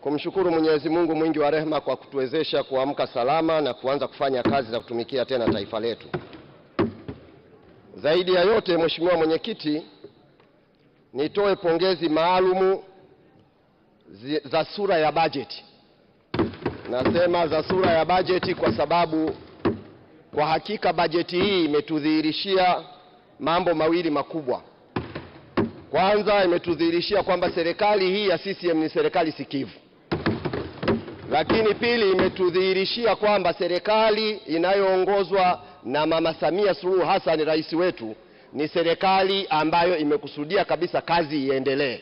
kumshukuru Mwenyezi Mungu mwingi wa rehema kwa kutuwezesha kuamka salama na kuanza kufanya kazi za kutumikia tena taifa letu. Zaidi ya yote, Mheshimiwa Mwenyekiti, nitoe pongezi maalumu za sura ya bajeti. Nasema za sura ya bajeti kwa sababu kwa hakika bajeti hii imetudhihirishia mambo mawili makubwa. Kwanza, imetudhihirishia kwamba serikali hii ya CCM ni serikali sikivu. Lakini pili, imetudhihirishia kwamba serikali inayoongozwa na Mama Samia Suluhu Hassan, rais wetu, ni serikali ambayo imekusudia kabisa kazi iendelee.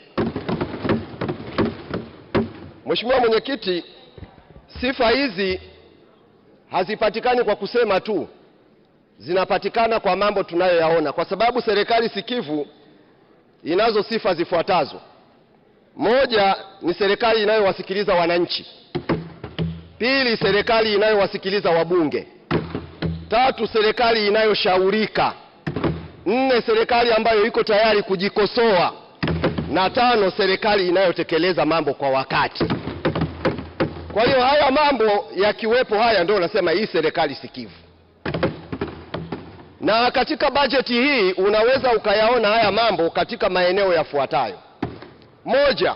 Mheshimiwa Mwenyekiti, sifa hizi hazipatikani kwa kusema tu, zinapatikana kwa mambo tunayoyaona, kwa sababu serikali sikivu inazo sifa zifuatazo. Moja, ni serikali inayowasikiliza wananchi. Pili, serikali inayowasikiliza wabunge. Tatu, serikali inayoshaurika. Nne, serikali ambayo iko tayari kujikosoa. Na tano, serikali inayotekeleza mambo kwa wakati. Kwa hiyo haya mambo yakiwepo, haya ndio nasema hii serikali sikivu. Na katika bajeti hii unaweza ukayaona haya mambo katika maeneo yafuatayo. Moja,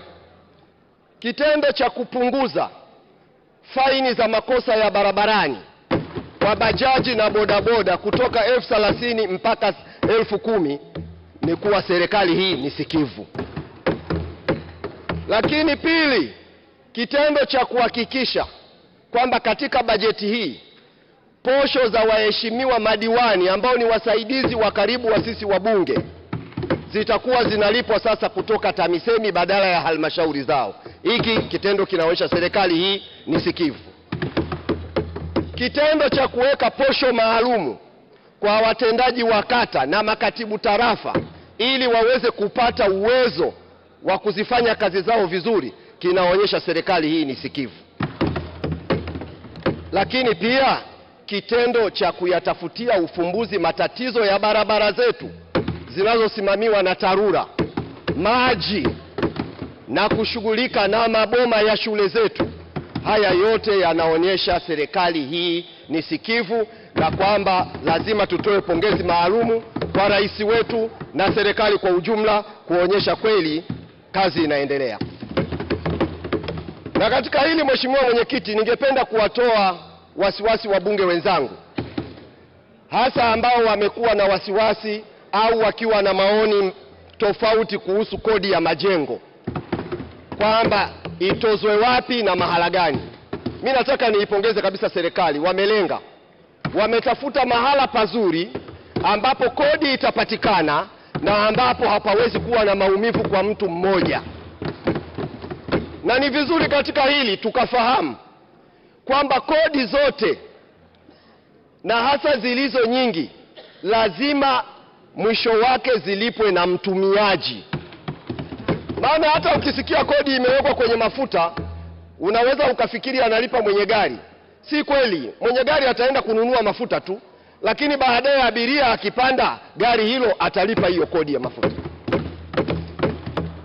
kitendo cha kupunguza faini za makosa ya barabarani kwa bajaji na bodaboda kutoka 30,000 mpaka 10,000 ni kuwa serikali hii ni sikivu. Lakini pili, kitendo cha kuhakikisha kwamba katika bajeti hii posho za waheshimiwa madiwani ambao ni wasaidizi wa karibu wa sisi wabunge zitakuwa zinalipwa sasa kutoka TAMISEMI badala ya halmashauri zao. Hiki kitendo kinaonyesha serikali hii ni sikivu. Kitendo cha kuweka posho maalumu kwa watendaji wa kata na makatibu tarafa ili waweze kupata uwezo wa kuzifanya kazi zao vizuri kinaonyesha serikali hii ni sikivu. Lakini pia kitendo cha kuyatafutia ufumbuzi matatizo ya barabara zetu zinazosimamiwa na TARURA, maji na kushughulika na maboma ya shule zetu, haya yote yanaonyesha serikali hii ni sikivu, na kwamba lazima tutoe pongezi maalumu kwa rais wetu na serikali kwa ujumla kuonyesha kweli kazi inaendelea. Na katika hili Mheshimiwa Mwenyekiti, ningependa kuwatoa wasiwasi wabunge wenzangu, hasa ambao wamekuwa na wasiwasi au wakiwa na maoni tofauti kuhusu kodi ya majengo, kwamba itozwe wapi na mahala gani. Mimi nataka niipongeze kabisa serikali, wamelenga, wametafuta mahala pazuri ambapo kodi itapatikana na ambapo hapawezi kuwa na maumivu kwa mtu mmoja. Na ni vizuri katika hili tukafahamu kwamba kodi zote na hasa zilizo nyingi lazima mwisho wake zilipwe na mtumiaji. Maana hata ukisikia kodi imewekwa kwenye mafuta unaweza ukafikiri analipa mwenye gari. Si kweli, mwenye gari ataenda kununua mafuta tu, lakini baadaye abiria akipanda gari hilo atalipa hiyo kodi ya mafuta.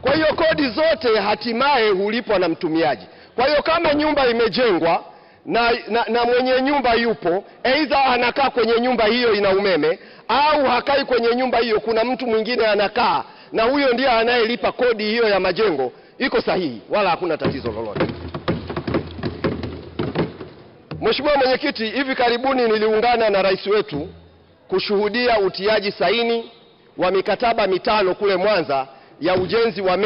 Kwa hiyo kodi zote hatimaye hulipwa na mtumiaji. Kwa hiyo kama nyumba imejengwa na mwenye nyumba yupo, aidha anakaa kwenye nyumba hiyo ina umeme, au hakai kwenye nyumba hiyo, kuna mtu mwingine anakaa, na huyo ndiye anayelipa kodi hiyo ya majengo, iko sahihi, wala hakuna tatizo lolote. Mheshimiwa Mwenyekiti, hivi karibuni niliungana na rais wetu kushuhudia utiaji saini wa mikataba 5 kule Mwanza ya ujenzi wa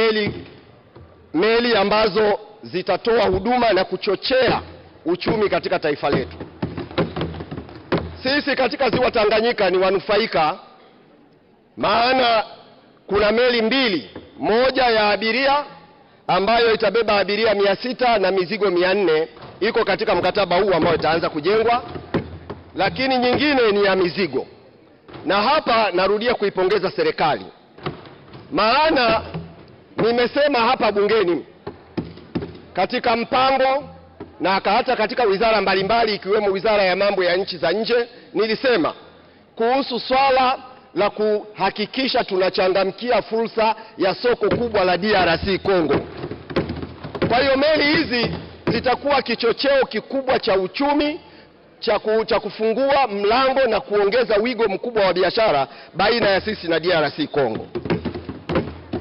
meli ambazo zitatoa huduma na kuchochea uchumi katika taifa letu. Sisi katika ziwa Tanganyika ni wanufaika, maana kuna meli mbili, moja ya abiria ambayo itabeba abiria 600 na mizigo 400, iko katika mkataba huu ambao itaanza kujengwa, lakini nyingine ni ya mizigo. Na hapa narudia kuipongeza serikali, maana nimesema hapa bungeni katika mpango na hata katika wizara mbalimbali ikiwemo wizara ya mambo ya nchi za nje, nilisema kuhusu swala la kuhakikisha tunachangamkia fursa ya soko kubwa la DRC Congo. Kwa hiyo meli hizi zitakuwa kichocheo kikubwa cha uchumi, cha kufungua mlango na kuongeza wigo mkubwa wa biashara baina ya sisi na DRC Congo.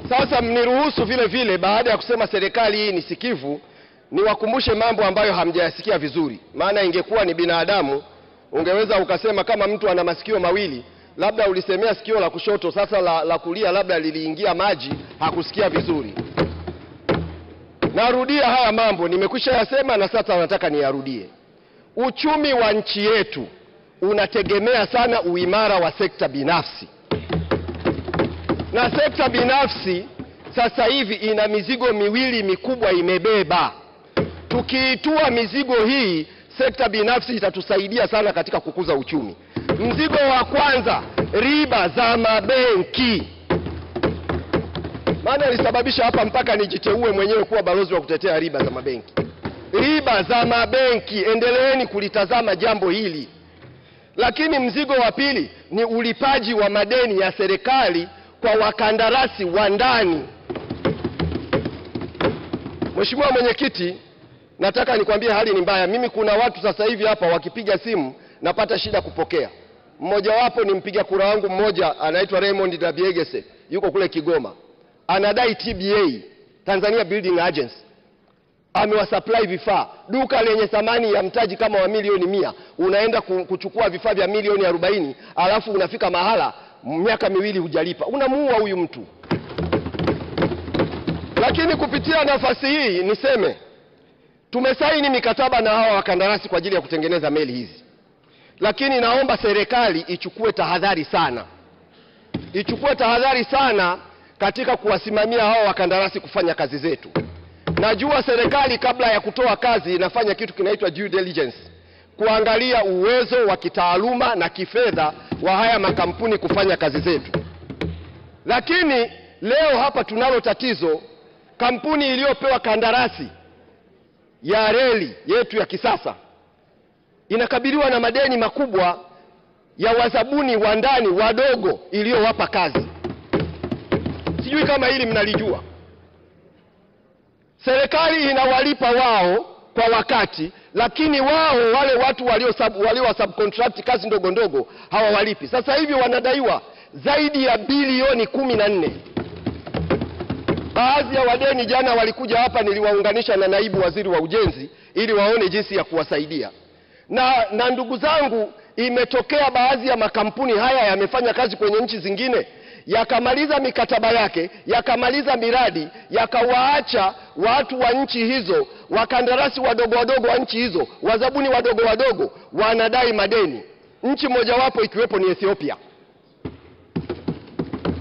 Sasa mniruhusu vile vile, baada ya kusema serikali hii ni sikivu, niwakumbushe mambo ambayo hamjayasikia vizuri. Maana ingekuwa ni binadamu, ungeweza ukasema kama mtu ana masikio mawili, labda ulisemea sikio la kushoto, sasa la kulia labda liliingia maji, hakusikia vizuri. Narudia haya mambo, nimekwisha yasema na sasa nataka niyarudie. Uchumi wa nchi yetu unategemea sana uimara wa sekta binafsi. Na sekta binafsi sasa hivi ina mizigo miwili mikubwa imebeba. Tukiitua mizigo hii, sekta binafsi itatusaidia sana katika kukuza uchumi. Mzigo wa kwanza, riba za mabenki. Maana ilisababisha hapa mpaka nijiteue mwenyewe kuwa balozi wa kutetea riba za mabenki. Riba za mabenki, endeleeni kulitazama jambo hili. Lakini mzigo wa pili ni ulipaji wa madeni ya serikali kwa wakandarasi wa ndani. Mheshimiwa Mwenyekiti, nataka nikwambie hali ni mbaya. Mimi kuna watu sasa hivi hapa wakipiga simu napata shida kupokea. Mmoja wapo ni mpiga kura wangu mmoja anaitwa Raymond Dabiegese, yuko kule Kigoma. Anadai TBA, Tanzania Building Agency, amewasupply vifaa. Duka lenye thamani ya mtaji kama wa milioni 100, unaenda kuchukua vifaa vya milioni 40, alafu unafika mahala miaka miwili hujalipa. Unamuua huyu mtu. Lakini kupitia nafasi hii niseme, tumesaini mikataba na hawa wakandarasi kwa ajili ya kutengeneza meli hizi. Lakini naomba serikali ichukue tahadhari sana. Ichukue tahadhari sana katika kuwasimamia hawa wakandarasi kufanya kazi zetu. Najua serikali kabla ya kutoa kazi inafanya kitu kinaitwa due diligence, kuangalia uwezo wa kitaaluma na kifedha wa haya makampuni kufanya kazi zetu. Lakini leo hapa tunalo tatizo. Kampuni iliyopewa kandarasi ya reli yetu ya kisasa inakabiliwa na madeni makubwa ya wazabuni wa ndani wadogo iliyowapa kazi. Sijui kama hili mnalijua. Serikali inawalipa wao kwa wakati, lakini wao wale watu walio subcontract kazi ndogo ndogo hawawalipi. Sasa hivi wanadaiwa zaidi ya bilioni 14. Baadhi ya wadeni jana walikuja hapa, niliwaunganisha na naibu waziri wa ujenzi ili waone jinsi ya kuwasaidia. Na ndugu zangu, imetokea baadhi ya makampuni haya yamefanya kazi kwenye nchi zingine, yakamaliza mikataba yake, yakamaliza miradi, yakawaacha watu wa nchi hizo, wakandarasi wadogo wadogo wa nchi hizo, wazabuni wadogo wadogo wanadai madeni. Nchi mojawapo ikiwepo ni Ethiopia.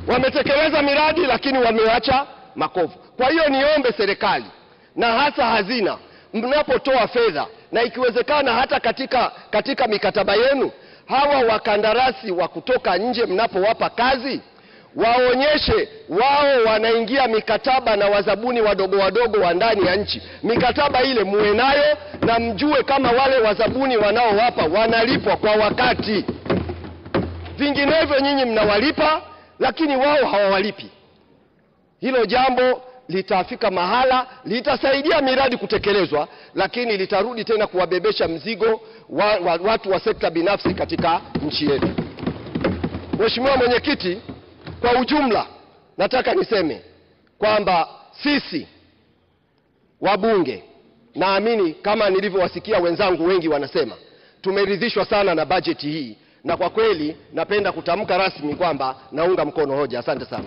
Wametekeleza miradi lakini wameacha makovu. Kwa hiyo niombe serikali na hasa hazina, mnapotoa fedha na ikiwezekana hata katika mikataba yenu, hawa wakandarasi wa kutoka nje mnapowapa kazi, waonyeshe wao wanaingia mikataba na wazabuni wadogo wadogo wa ndani ya nchi. Mikataba ile muwe nayo na mjue kama wale wazabuni wanaowapa wanalipwa kwa wakati. Vinginevyo nyinyi mnawalipa lakini wao hawawalipi. Hilo jambo litafika mahala, litasaidia miradi kutekelezwa, lakini litarudi tena kuwabebesha mzigo watu wa sekta binafsi katika nchi yetu. Mheshimiwa Mwenyekiti, kwa ujumla nataka niseme kwamba sisi wabunge, naamini kama nilivyowasikia wenzangu wengi wanasema, tumeridhishwa sana na bajeti hii, na kwa kweli napenda kutamka rasmi kwamba naunga mkono hoja. Asante sana.